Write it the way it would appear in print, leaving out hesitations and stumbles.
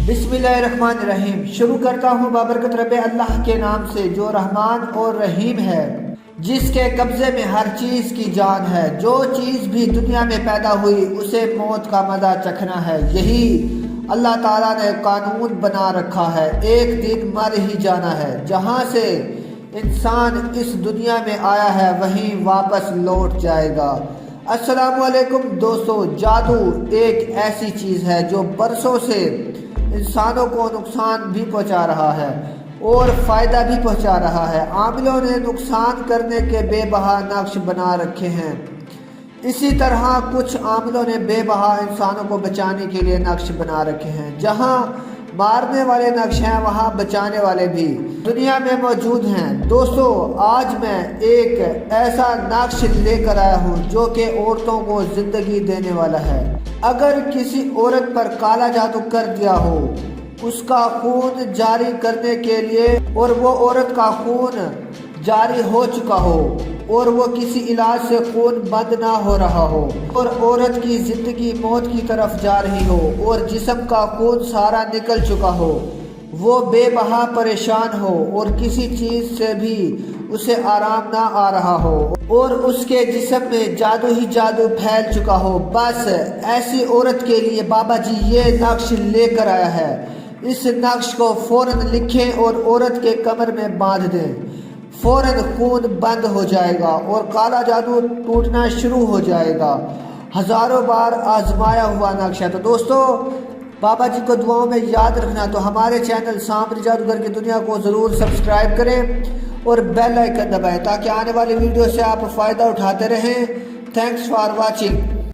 बिस्मिल्लाहिर्रहमानिर्रहीम। शुरू करता हूँ बाबरकत रब अल्लाह के नाम से जो रहमान और रहीम है, जिसके कब्ज़े में हर चीज़ की जान है। जो चीज़ भी दुनिया में पैदा हुई उसे मौत का मज़ा चखना है। यही अल्लाह ताला ने कानून बना रखा है, एक दिन मर ही जाना है। जहाँ से इंसान इस दुनिया में आया है वहीं वापस लौट जाएगा। अस्सलामु अलैकुम दोस्तों, जादू एक ऐसी चीज़ है जो बरसों से इंसानों को नुकसान भी पहुंचा रहा है और फ़ायदा भी पहुंचा रहा है। आमिलों ने नुकसान करने के बेबहा नक्श बना रखे हैं। इसी तरह कुछ आमिलों ने बेबहा इंसानों को बचाने के लिए नक्श बना रखे हैं। जहां मारने वाले नक्श हैं वहां बचाने वाले भी दुनिया में मौजूद हैं। दोस्तों, आज मैं एक ऐसा नक्श लेकर आया हूं जो कि औरतों को ज़िंदगी देने वाला है। अगर किसी औरत पर काला जादू कर दिया हो, उसका खून जारी करने के लिए, और वो औरत का खून जारी हो चुका हो और वो किसी इलाज से खून बंद ना हो रहा हो, और औरत की ज़िंदगी मौत की तरफ जा रही हो और जिस्म का खून सारा निकल चुका हो, वो बेबहा परेशान हो और किसी चीज़ से भी उसे आराम ना आ रहा हो और उसके जिस्म में जादू ही जादू फैल चुका हो, बस ऐसी औरत के लिए बाबा जी ये नक्श लेकर आया है। इस नक्श को फ़ौरन लिखें और औरत के कमर में बांध दें। फ़ौरन खून बंद हो जाएगा और काला जादू टूटना शुरू हो जाएगा। हज़ारों बार आजमाया हुआ नक्श है। तो दोस्तों, बाबा जी को दुआओं में याद रखना। तो हमारे चैनल सांवरी जादूगर की दुनिया को ज़रूर सब्सक्राइब करें और बेल आइकन दबाएं ताकि आने वाली वीडियो से आप फ़ायदा उठाते रहें। Thanks for watching.